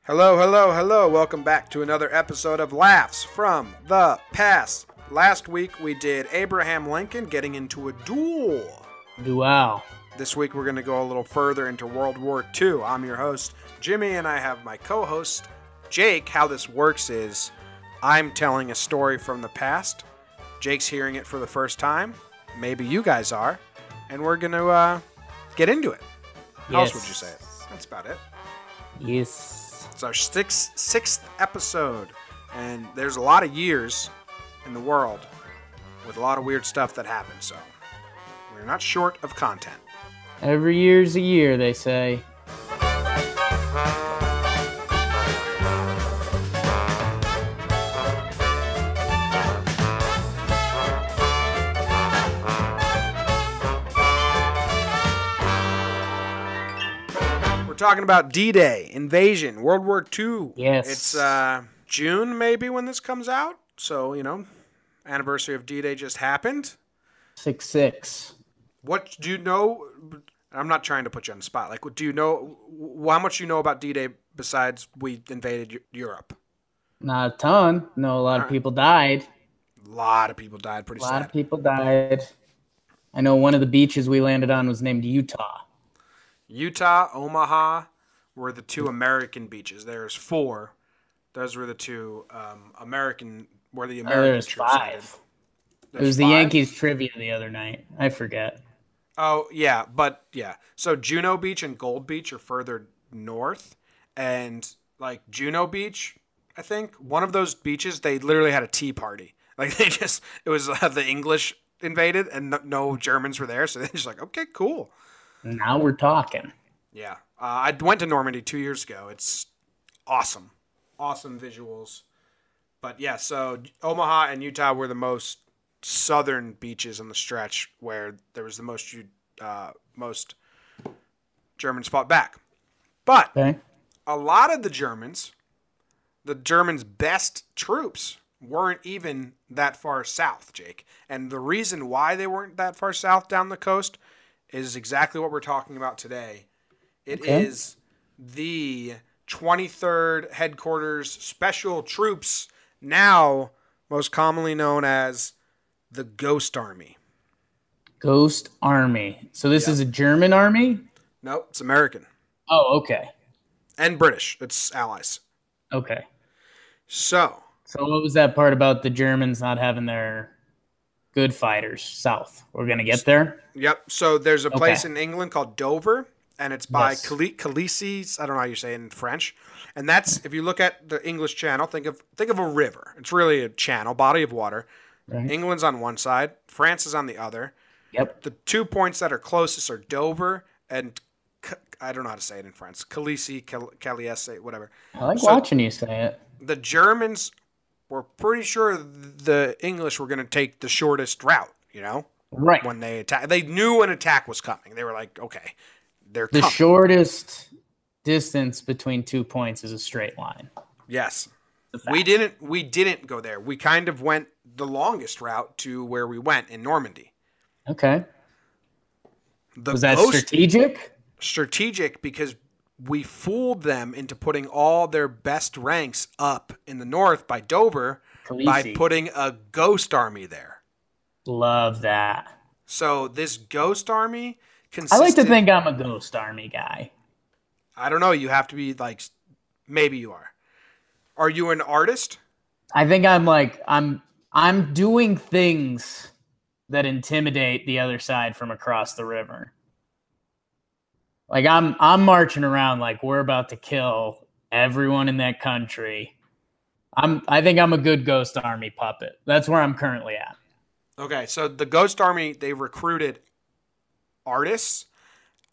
Hello, hello, hello. Welcome back to another episode of Laughs from the Past. Last week we did Abraham Lincoln getting into a duel. Wow. This week we're going to go a little further into World War II. I'm your host, Jimmy, and I have my co-host, Jake. How this works is I'm telling a story from the past. Jake's hearing it for the first time. Maybe you guys are. And we're going to get into it. How else would you say it? That's about it. Yes. It's our sixth episode, and there's a lot of years in the world with a lot of weird stuff that happens, so we're not short of content. Every year's a year, they say. We're talking about D-Day, invasion, World War II. Yes. It's June, maybe, when this comes out. So, anniversary of D-Day just happened. 6-6. What do you know? I'm not trying to put you on the spot. Like, do you know how much you know about D-Day besides we invaded Europe? Not a ton. No, a lot of people died. A lot of people died. Pretty sad. A lot of people died. I know one of the beaches we landed on was named Utah. Utah, Omaha were the two American beaches. There's 4. Those were the two American. Where the American There's troops 5. It was 5? the Yankees trivia the other night. I forget. Oh yeah, but yeah. So Juno Beach and Gold Beach are further north, and like Juno Beach, I think one of those beaches they literally had a tea party. Like it was the English invaded and no Germans were there, so they're just like, okay, cool. Now we're talking. Yeah. I went to Normandy 2 years ago. It's awesome. Awesome visuals. But yeah, so Omaha and Utah were the most southern beaches on the stretch where there was the most Germans fought back. But a lot of the Germans' best troops weren't even that far south, Jake. And the reason why they weren't that far south down the coast is exactly what we're talking about today. It is the 23rd Headquarters Special Troops, now most commonly known as the Ghost Army. Ghost Army. So this is a German army? No, it's American. Oh, okay. And British. It's allies. Okay. So what was that part about the Germans not having their good fighters south? We're going to get there? Yep. So there's a place in England called Dover, and it's by Calais. I don't know how you say it in French. And that's, if you look at the English Channel, think of a river. It's really a channel, body of water. Right. England's on one side. France is on the other. Yep. The 2 points that are closest are Dover and I don't know how to say it in French. Calais, whatever. I like watching you say it. The Germans were pretty sure the English were going to take the shortest route, Right. When they attack, they knew an attack was coming. They were like, okay, they're the coming. Shortest distance between 2 points is a straight line. Yes. We didn't go there. We kind of went the longest route to where we went in Normandy. Okay. Was that strategic? Strategic because we fooled them into putting all their best ranks up in the north by Dover by putting a ghost army there. Love that. So this ghost army consisted... I like to think I'm a ghost army guy. I don't know. You have to be like... Maybe you are. Are you an artist? I think I'm doing things that intimidate the other side from across the river. Like I'm marching around like we're about to kill everyone in that country. I think I'm a good ghost army puppet. That's where I'm currently at. Okay, so the ghost army, they recruited artists,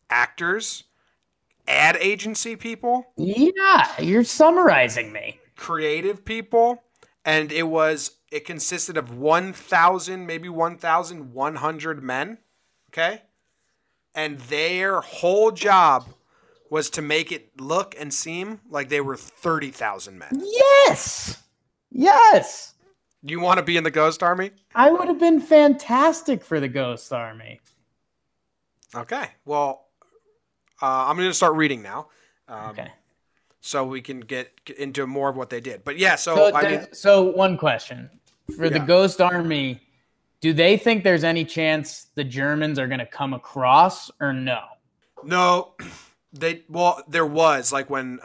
actors, ad agency people. Yeah, you're summarizing me. Creative people, and it consisted of 1,000, maybe 1,100 men, okay? And their whole job was to make it look and seem like they were 30,000 men. Yes! Yes! You want to be in the Ghost Army? I would have been fantastic for the Ghost Army. Okay. Well, I'm going to start reading now. Okay. so we can get into more of what they did. But yeah, so I mean, so one question for the Yeah. Ghost Army: do they think there's any chance the Germans are going to come across, or no? no, there was like when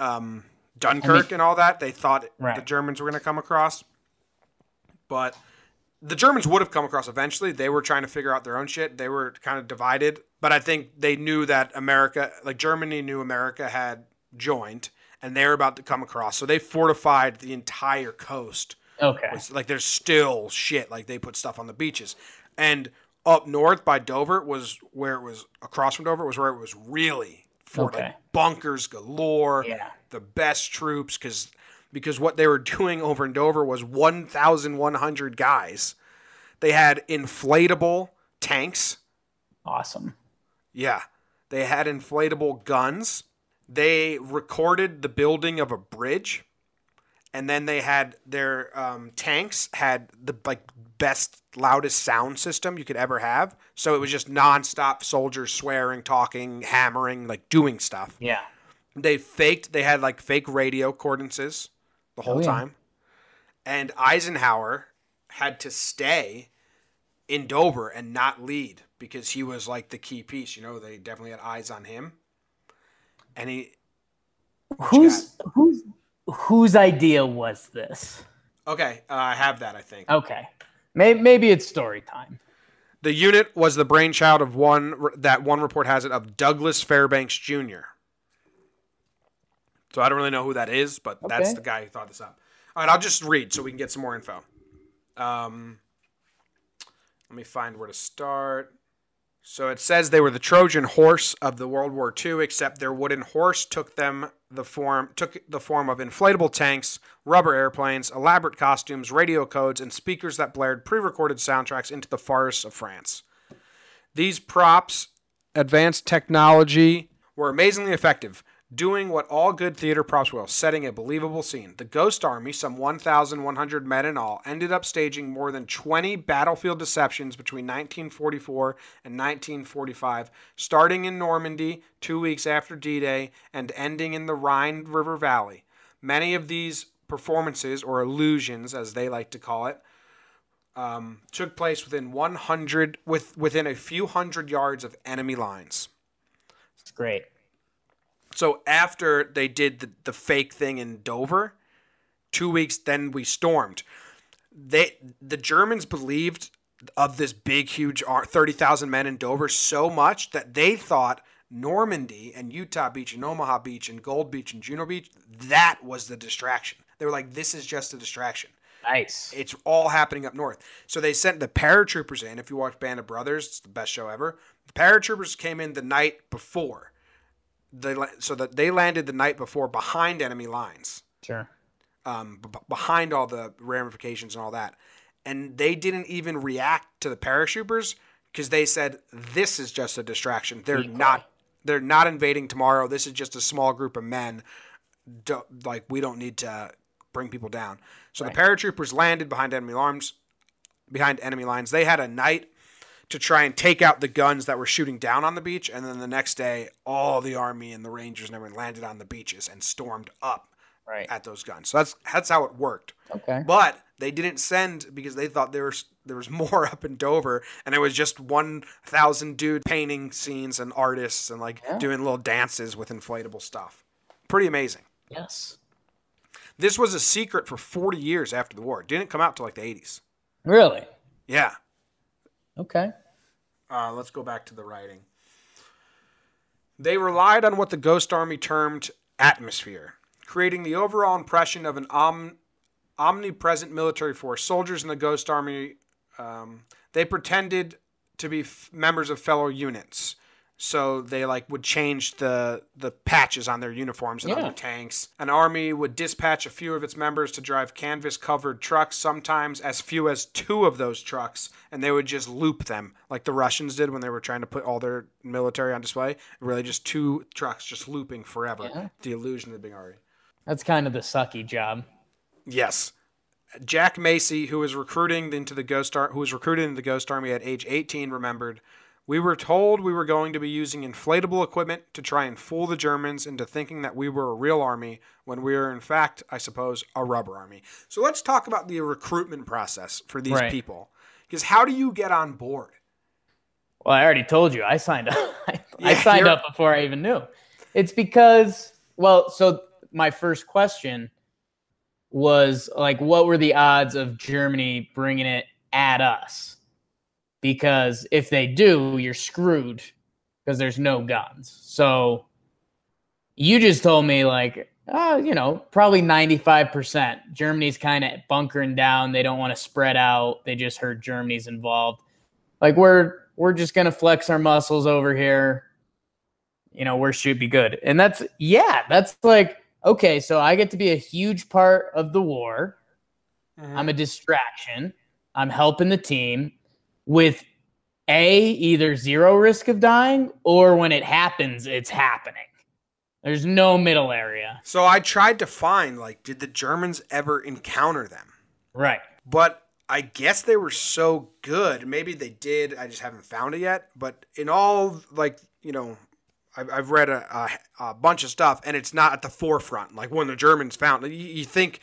Dunkirk and all that, they thought the Germans were going to come across, but the Germans would have come across eventually. They were trying to figure out their own shit. They were kind of divided, but I think they knew that America, like Germany knew America had joined, and they were about to come across. So they fortified the entire coast. Okay. Like there's still shit. Like they put stuff on the beaches. And up north by Dover was where it was, across from Dover was where it was really like bunkers galore. Yeah. The best troops because what they were doing over in Dover was 1,100 guys. They had inflatable tanks. Awesome. Yeah. They had inflatable guns. They recorded the building of a bridge. And then they had their tanks had the best, loudest sound system you could ever have. So it was just nonstop soldiers swearing, talking, hammering, like doing stuff. Yeah. They had like fake radio coordinates the whole time. And Eisenhower had to stay in Dover and not lead because he was like the key piece. You know, they definitely had eyes on him. And whose idea was this? Okay, I have that, I think. Okay. Maybe it's story time. The unit was the brainchild of one report has it, of Douglas Fairbanks Jr. So I don't really know who that is, but that's the guy who thought this up. All right, I'll just read so we can get some more info. Let me find where to start. So it says they were the Trojan horse of the World War II, except their wooden horse took the form of inflatable tanks, rubber airplanes, elaborate costumes, radio codes, and speakers that blared pre-recorded soundtracks into the forests of France. These props, advanced technology, were amazingly effective, doing what all good theater props will, setting a believable scene. The Ghost Army, some 1,100 men in all, ended up staging more than 20 battlefield deceptions between 1944 and 1945, starting in Normandy 2 weeks after D-Day and ending in the Rhine River Valley. Many of these performances, or illusions as they like to call it, took place within a few hundred yards of enemy lines. It's great. So after they did the fake thing in Dover, 2 weeks, then we stormed. The Germans believed of this big, huge 30,000 men in Dover so much that they thought Normandy and Utah Beach and Omaha Beach and Gold Beach and Juno Beach, that was the distraction. They were like, this is just a distraction. Nice. It's all happening up north. So they sent the paratroopers in. If you watch Band of Brothers, it's the best show ever. The paratroopers came in the night before. So that they landed the night before behind enemy lines. Sure. Behind all the ramifications and all that. And they didn't even react to the paratroopers because they said, this is just a distraction. They're not invading tomorrow. This is just a small group of men. We don't need to bring people down. So the paratroopers landed behind enemy lines. They had a night to try and take out the guns that were shooting down on the beach. And then the next day, all the Army and the Rangers and everyone landed on the beaches and stormed up at those guns. So that's how it worked. Okay. But they didn't send because they thought there was more up in Dover. And it was just 1,000 dude painting scenes and artists and doing little dances with inflatable stuff. Pretty amazing. Yes. This was a secret for 40 years after the war. It didn't come out till the 80s. Really? Yeah. Okay. Let's go back to the writing. They relied on what the Ghost Army termed atmosphere, creating the overall impression of an omnipresent military force. Soldiers in the Ghost Army, they pretended to be members of fellow units. So they would change the patches on their uniforms and on their tanks. An army would dispatch a few of its members to drive canvas-covered trucks, sometimes as few as 2 of those trucks, and they would just loop them like the Russians did when they were trying to put all their military on display. Really just 2 trucks just looping forever. Yeah. The illusion of the big army. That's kind of the sucky job. Yes. Jack Macy, who was recruited into the Ghost Army at age 18, remembered, We were told we were going to be using inflatable equipment to try and fool the Germans into thinking that we were a real army when we were, in fact, I suppose, a rubber army. So let's talk about the recruitment process for these people. Because how do you get on board? Well, I already told you. I signed up. I signed up before I even knew. It's because, well, so my first question was, like, what were the odds of Germany bringing it at us? Because if they do, you're screwed because there's no guns. So you just told me, like, probably 95%. Germany's kind of bunkering down. They don't want to spread out. They just heard Germany's involved. Like, we're just going to flex our muscles over here. We should be good. And that's like, okay, so I get to be a huge part of the war. Mm-hmm. I'm a distraction. I'm helping the team with either zero risk of dying, or when it happens, it's happening. There's no middle area. So I tried to find, like, did the Germans ever encounter them? Right. But I guess they were so good. Maybe they did. I just haven't found it yet. But in all, like, I've read a bunch of stuff, and it's not at the forefront. Like, when the Germans found it, you think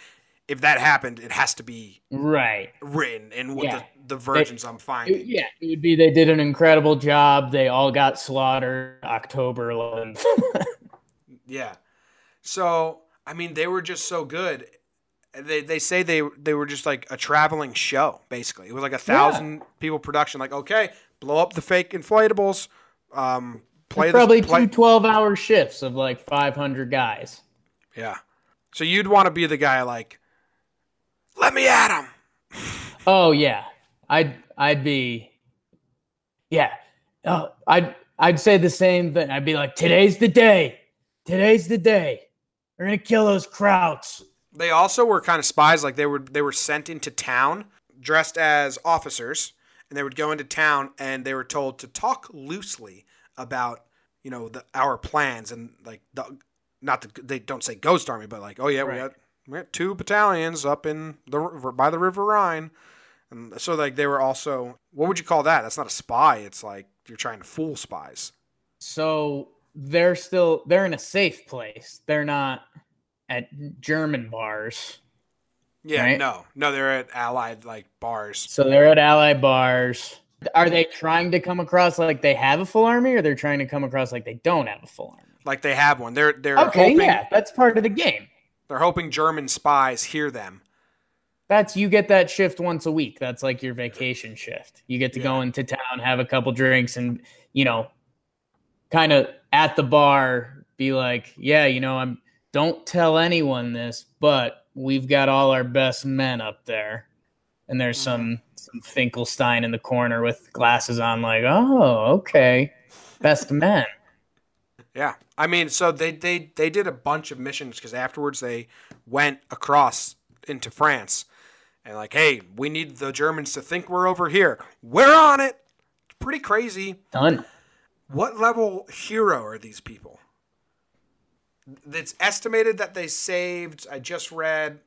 if that happened, it has to be written in what the versions I'm finding. It would be they did an incredible job. They all got slaughtered October 11th. Yeah. So, I mean, they were just so good. They say they were just like a traveling show, basically. It was like 1,000 people production. Like, okay, blow up the fake inflatables. Probably 2 12-hour shifts of like 500 guys. Yeah. So you'd want to be the guy like, let me at him. Oh yeah, I'd be, yeah. Oh, I'd say the same thing. I'd be like, today's the day. Today's the day. We're gonna kill those Krauts. They also were kind of spies. Like they were sent into town dressed as officers, and they would go into town and they were told to talk loosely about our plans, and like they don't say Ghost Army, but like, oh yeah, right. we got 2 battalions up by the River Rhine. And so like they were also, what would you call that? That's not a spy. It's like you're trying to fool spies. So they're in a safe place. They're not at German bars. Yeah, right? No, they're at Allied like bars. So they're at Allied bars. Are they trying to come across like they have a full army, or they're trying to come across like they don't have a full army? Like they have one. They're okay, hoping, yeah, that's part of the game. They're hoping German spies hear them. You get that shift once a week. That's like your vacation shift. You get to go into town, have a couple drinks, and kind of at the bar be like, don't tell anyone this, but we've got all our best men up there. And there's some Finkelstein in the corner with glasses on, like, oh, okay, best men. Yeah, I mean, so they did a bunch of missions because afterwards they went across into France and like, hey, we need the Germans to think we're over here. We're on it. It's pretty crazy. Done. What level hero are these people? It's estimated that they saved, I just read,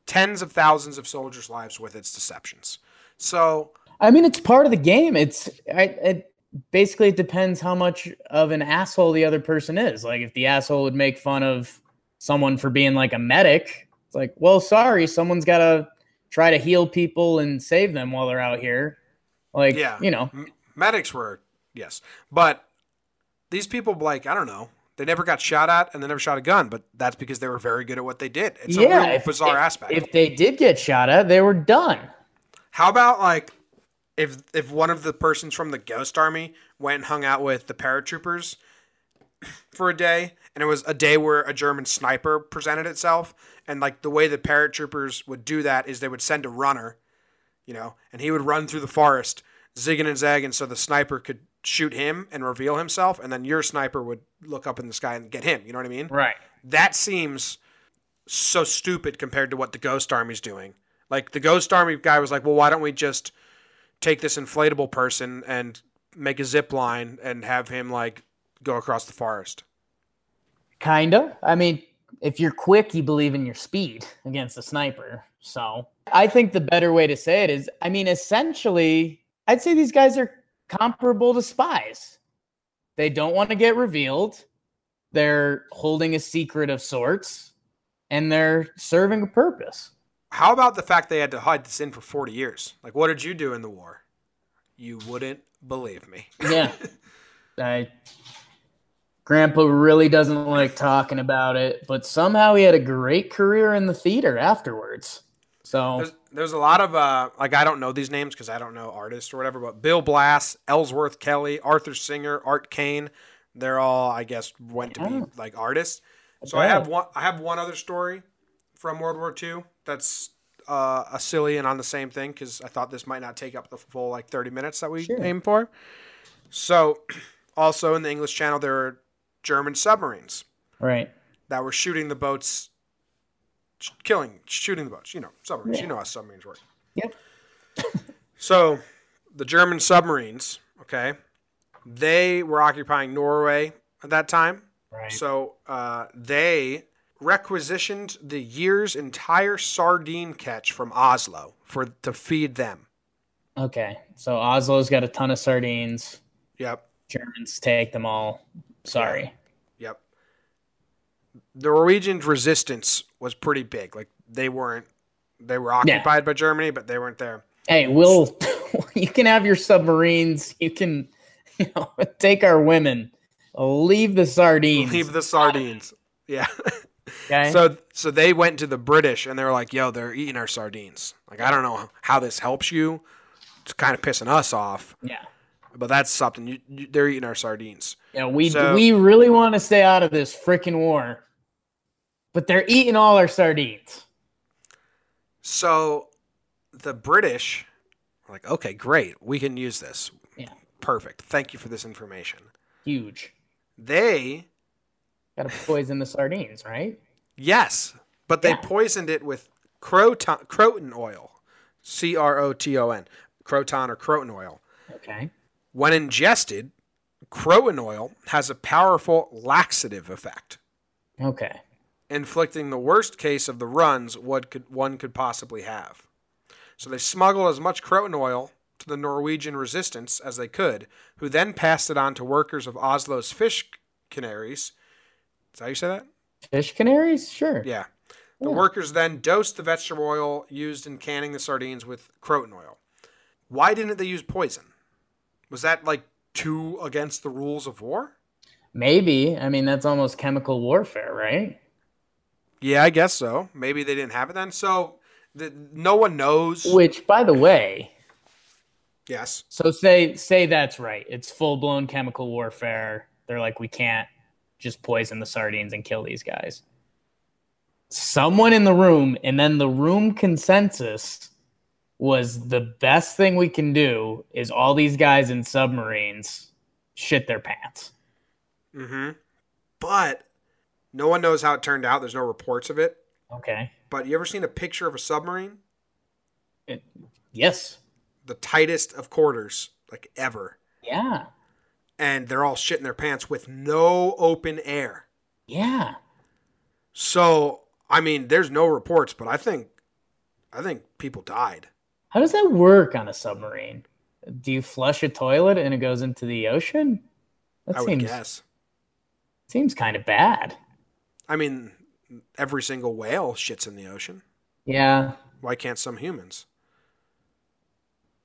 tens of thousands of soldiers' lives with its deceptions. So, I mean, it's part of the game. It basically depends how much of an asshole the other person is. Like, if the asshole would make fun of someone for being like a medic, it's like, well, sorry, someone's got to try to heal people and save them while they're out here. Like, medics were, yes. But these people, like, I don't know, they never got shot at and they never shot a gun, but that's because they were very good at what they did. It's a real bizarre aspect. If they did get shot at, they were done. How about, like, if one of the persons from the Ghost Army went and hung out with the paratroopers for a day, and it was a day where a German sniper presented itself, and, like, the way the paratroopers would do that is they would send a runner, and he would run through the forest, zigging and zagging so the sniper could shoot him and reveal himself, and then your sniper would look up in the sky and get him. You know what I mean? Right. That seems so stupid compared to what the Ghost Army's doing. Like, the Ghost Army guy was like, well, why don't we just take this inflatable person and make a zip line and have him, like, go across the forest? Kinda. I mean, if you're quick, you believe in your speed against a sniper. So I think the better way to say it is, I mean, essentially, I'd say these guys are comparable to spies. They don't want to get revealed. They're holding a secret of sorts, and they're serving a purpose. How about the fact they had to hide this in for 40 years? Like, what did you do in the war? You wouldn't believe me. Yeah. Grandpa really doesn't like talking about it, but somehow he had a great career in the theater afterwards. So there's a lot of like, I don't know these names because I don't know artists or whatever, but Bill Blass, Ellsworth Kelly, Arthur Singer, Art Kane, they're all, I guess, went to be like artists. So I have one other story from World War II that's a silly and on the same thing, because I thought this might not take up the full like 30 minutes that we aim for. So also in the English Channel, there are German submarines, right, that were shooting the boats, shooting the boats. You know, submarines. Yeah. You know how submarines work. Yep. So the German submarines, okay, they were occupying Norway at that time. Right. So they requisitioned the year's entire sardine catch from Oslo to feed them. Okay, so Oslo's got a ton of sardines. Yep. Germans take them all. Sorry. Yep. The Norwegian resistance was pretty big. Like, they were occupied by Germany, but they weren't there. Hey, you can have your submarines. You can, take our women. Leave the sardines. Leave the sardines. Yeah. Okay. So they went to the British and they were like, yo, they're eating our sardines. Like, I don't know how this helps you. It's kind of pissing us off. Yeah. But that's something. They're eating our sardines. Yeah, we really want to stay out of this freaking war, but they're eating all our sardines. So the British were like, okay, great. We can use this. Yeah. Perfect. Thank you for this information. Huge. They got to poison the sardines, right? Yes, but they poisoned it with croton oil. Croton. Croton or croton oil. Okay. When ingested, croton oil has a powerful laxative effect. Okay. Inflicting the worst case of the runs one could possibly have. So they smuggled as much croton oil to the Norwegian resistance as they could, who then passed it on to workers of Oslo's fish canneries. Is that how you say that? Fish canneries? Sure. Yeah. The workers then dosed the vegetable oil used in canning the sardines with croton oil. Why didn't they use poison? Was that like too against the rules of war? Maybe. I mean, that's almost chemical warfare, right? Yeah, I guess so. Maybe they didn't have it then. So no one knows. Which, by the way. Yes. So say that's right. It's full-blown chemical warfare. They're like, we can't just poison the sardines and kill these guys. Someone in the room, and then the room consensus was the best thing we can do is all these guys in submarines shit their pants. Mm-hmm. But no one knows how it turned out. There's no reports of it. Okay. But you ever seen a picture of a submarine? Yes. The tightest of quarters, like ever. Yeah. And they're all shitting their pants with no open air. Yeah. So, I mean, there's no reports, but I think people died. How does that work on a submarine? Do you flush a toilet and it goes into the ocean? I would guess. Seems kind of bad. I mean, every single whale shits in the ocean. Yeah. Why can't some humans?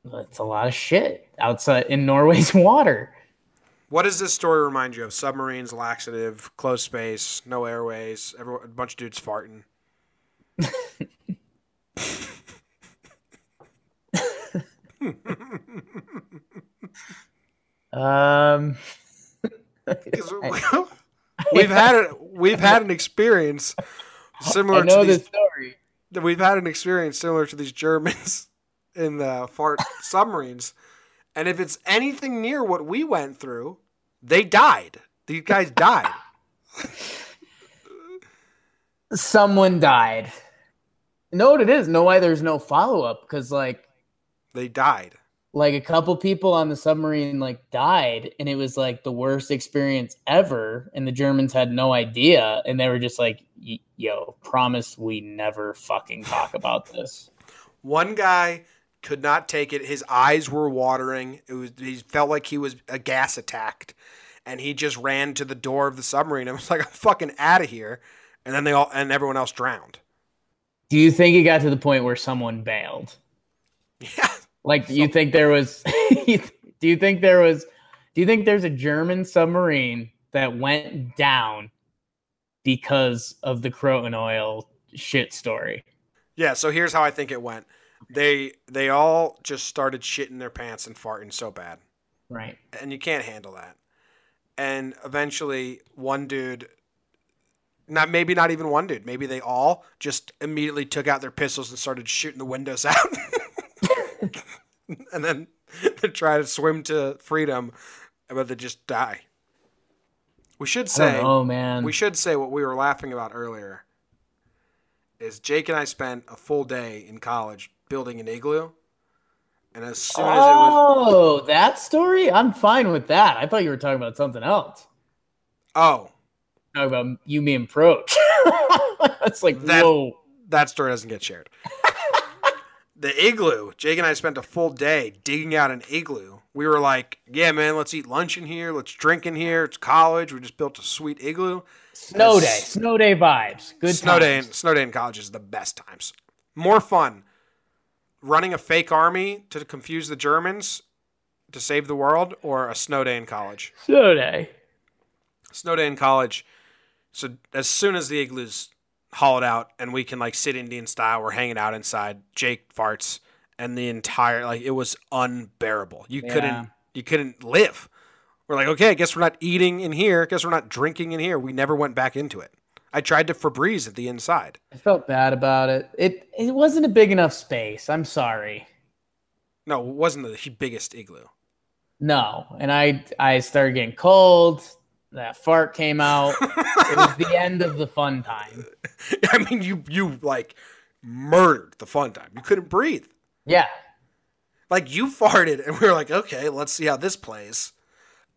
It's a lot of shit outside in Norway's water. What does this story remind you of? Submarines, laxative, closed space, no airways, a bunch of dudes farting. We've had an experience similar. I know this story. We've had an experience similar to these Germans in the fart submarines, and if it's anything near what we went through, they died. These guys died. Someone died. Know what it is? Know why there's no follow-up? Because, like... They died. Like, a couple people on the submarine, like, died, and it was, like, the worst experience ever, and the Germans had no idea, and they were just like, yo, promise we never fucking talk about this. One guy could not take it. His eyes were watering. He felt like he was a gas attacked, and he just ran to the door of the submarine and was like, "I'm fucking out of here." And then everyone else drowned. Do you think it got to the point where someone bailed? Yeah. Like, do you think there was? Do you think there's a German submarine that went down because of the Croton oil shit story? Yeah, so here's how I think it went. They all just started shitting their pants and farting so bad. Right. And you can't handle that. And eventually one dude, maybe not even one dude, maybe they all just immediately took out their pistols and started shooting the windows out. And then they try to swim to freedom, but they just die. We should say, oh man, we should say what we were laughing about earlier is Jake and I spent a full day in college building an igloo. And as soon as it was... that story? I'm fine with that. I thought you were talking about something else. Oh. Talking about you being approached. That's like, whoa. That story doesn't get shared. The igloo, Jake and I spent a full day digging out an igloo. We were like, yeah, man, let's eat lunch in here. Let's drink in here. It's college. We just built a sweet igloo. Snow day vibes. Good snow times. Day in college is the best times. More fun running a fake army to confuse the Germans to save the world, or a snow day in college? Snow day in college. So as soon as the igloo's hollowed out and we can like sit Indian style, we're hanging out inside. Jake farts, and the entire it was unbearable. You couldn't live. We're like, okay, I guess we're not eating in here. I guess we're not drinking in here. We never went back into it. I tried to Febreze at the inside. I felt bad about it. It wasn't a big enough space. I'm sorry. No, it wasn't the biggest igloo. No, and I started getting cold. That fart came out. It was the end of the fun time. I mean, you like murdered the fun time. You couldn't breathe. Yeah. Like, you farted, and we were like, okay, let's see how this plays.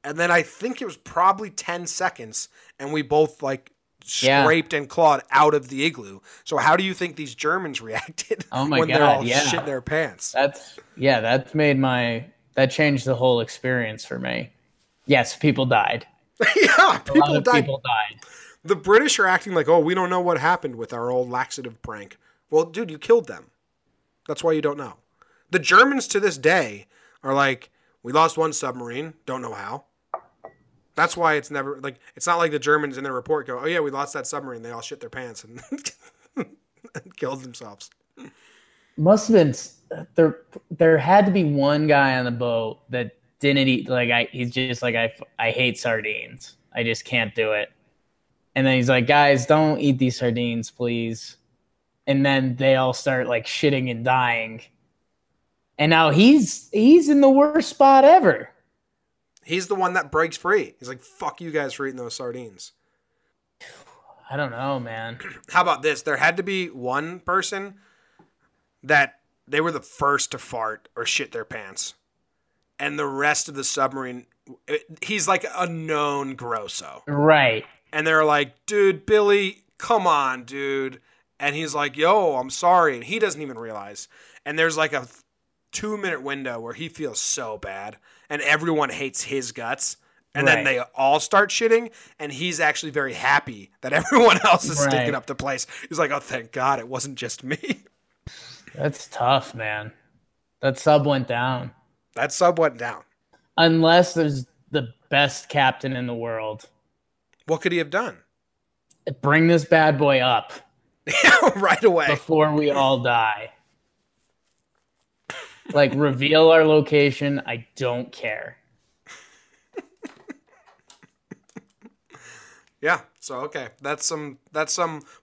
And then I think it was probably 10 seconds, and we both like scraped and clawed out of the igloo. So how do you think these Germans reacted when they're all shitting their pants? That changed the whole experience for me. Yes, people died. Yeah, people died. People died. The British are acting like, oh, we don't know what happened with our old laxative prank. Well, dude, you killed them. That's why you don't know. The Germans to this day are like, we lost one submarine, don't know how. That's why it's never like, it's not like the Germans in their report go, oh yeah, we lost that submarine. They all shit their pants and, and killed themselves. Must have been there had to be one guy on the boat that didn't eat he's just like I hate sardines. I just can't do it. And then he's like, guys, don't eat these sardines, please. And then they all start like shitting and dying. And now he's in the worst spot ever. He's the one that breaks free. He's like, fuck you guys for eating those sardines. I don't know, man. How about this? There had to be one person that they were the first to fart or shit their pants. And the rest of the submarine, he's like a known grosso. Right. And they're like, dude, Billy, come on, dude. And he's like, yo, I'm sorry. And he doesn't even realize. And there's like a 2-minute window where he feels so bad. And everyone hates his guts. And then they all start shitting. And he's actually very happy that everyone else is sticking up the place. He's like, oh, thank God it wasn't just me. That's tough, man. That sub went down. Unless there's the best captain in the world. What could he have done? Bring this bad boy up. Right away. Before we all die. Like, reveal our location. I don't care. Yeah. So, okay. That's some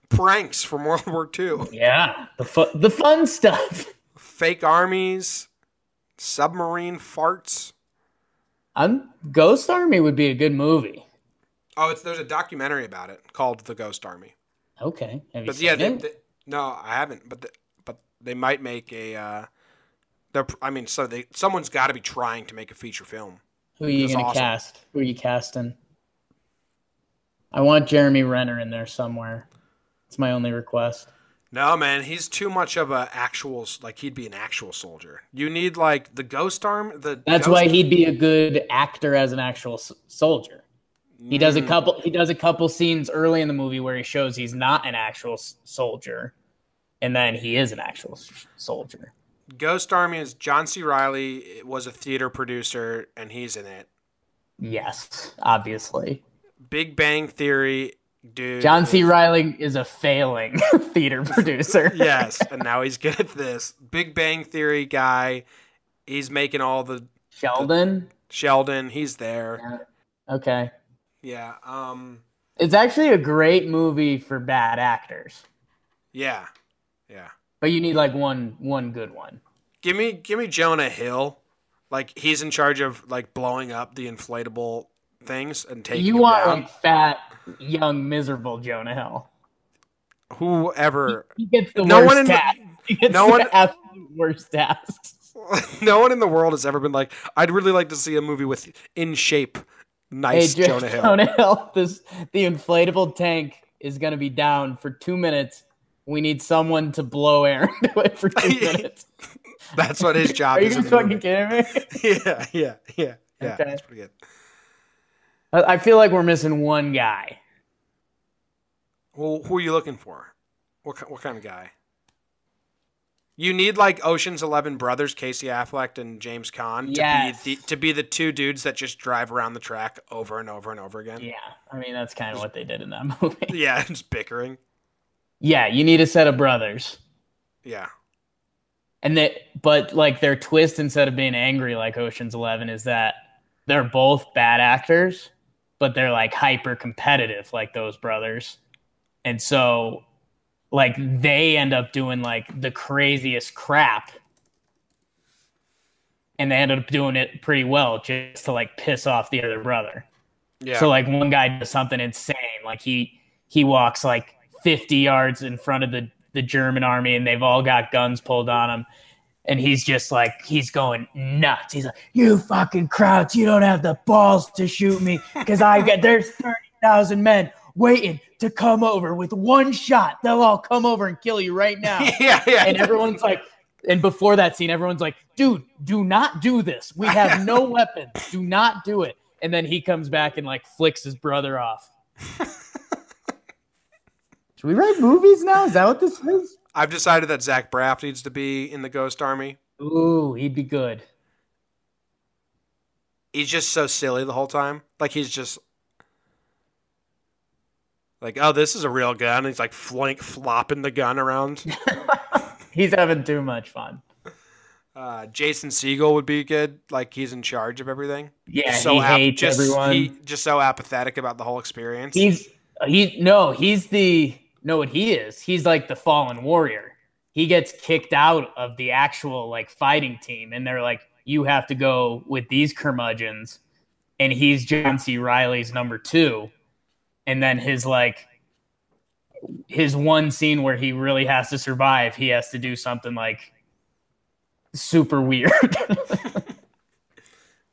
pranks from World War II. Yeah. The fun stuff. Fake armies. Submarine farts. Ghost Army would be a good movie. Oh, there's a documentary about it called The Ghost Army. Okay. Have you seen it? No, I haven't. But they might make a. Someone's got to be trying to make a feature film. Who are you going to cast? Who are you casting? I want Jeremy Renner in there somewhere. It's my only request. No, man, he's too much of a actual, like he'd be an actual soldier. You need like the ghost arm. That's why he'd be a good actor as an actual soldier. He does a couple. He does a couple scenes early in the movie where he shows he's not an actual soldier, and then he is an actual soldier. Ghost Army is John C. Reilly was a theater producer, and he's in it. Yes, obviously. Big Bang Theory, dude. John C. Reilly is a failing theater producer. Yes, and now he's good at this. Big Bang Theory guy. He's making all the Sheldon, he's there. Yeah. Okay. Yeah. It's actually a great movie for bad actors. Yeah. Yeah. But you need like one good one. Give me Jonah Hill. Like he's in charge of like blowing up the inflatable things and taking You them want down. like fat, young, miserable Jonah Hill. Whoever He gets the worst task. He gets the absolute worst tasks. No one in the world has ever been like, I'd really like to see a movie with in shape, nice Jonah Hill. Jonah Hill, the inflatable tank is going to be down for 2 minutes. We need someone to blow air into it for 2 minutes. That's what his job is. Are you fucking kidding me? Yeah. Okay. That's pretty good. I feel like we're missing one guy. Well, who are you looking for? What kind of guy? You need like Ocean's 11 brothers, Casey Affleck and James Caan, to be the two dudes that just drive around the track over and over and over again. Yeah, I mean that's kind of what they did in that movie. Yeah, just bickering. Yeah, you need a set of brothers. Yeah. But like their twist, instead of being angry like Ocean's 11, is that they're both bad actors, but they're like hyper competitive like those brothers. And so like they end up doing like the craziest crap, and they ended up doing it pretty well just to like piss off the other brother. Yeah. So like one guy does something insane, like he walks like 50 yards in front of the German army, and they've all got guns pulled on him. And he's just like, he's going nuts. He's like, you fucking Krauts, you don't have the balls to shoot me because there's 30,000 men waiting to come over with one shot. They'll all come over and kill you right now. Yeah. And everyone's like, and before that scene, everyone's like, dude, do not do this. We have no weapons. Do not do it. And then he comes back and like flicks his brother off. Should we write movies now? Is that what this is? I've decided that Zach Braff needs to be in the Ghost Army. Ooh, he'd be good. He's just so silly the whole time. Like he's just like, oh, this is a real gun. And he's like flopping the gun around. He's having too much fun. Jason Segel would be good. Like he's in charge of everything. Yeah, he hates everyone. He's just so apathetic about the whole experience. What he is, he's like the fallen warrior. He gets kicked out of the actual like fighting team, and they're like, you have to go with these curmudgeons, and he's John C. Reilly's number 2. And then his one scene where he really has to survive, he has to do something like super weird.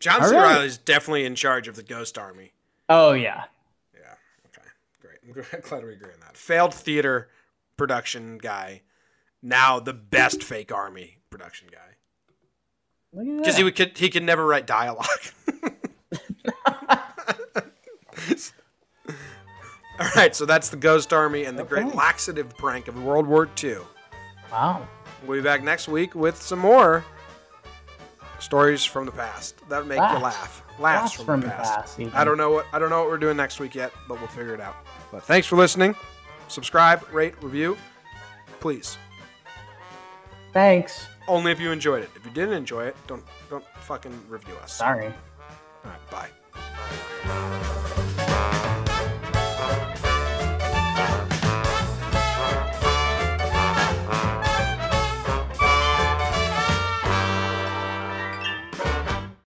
John C. Reilly's definitely in charge of the Ghost Army. Oh yeah. I'm glad we agree on that. Failed theater production guy, now the best fake army production guy. Because he could never write dialogue. All right, so that's the Ghost Army and the great laxative prank of World War II. Wow. We'll be back next week with some more stories from the past. That would make you laugh. Laughs from the past. I don't know what we're doing next week yet, but we'll figure it out. But thanks for listening. Subscribe, rate, review, please. Thanks. Only if you enjoyed it. If you didn't enjoy it, don't fucking review us. Sorry. All right, bye.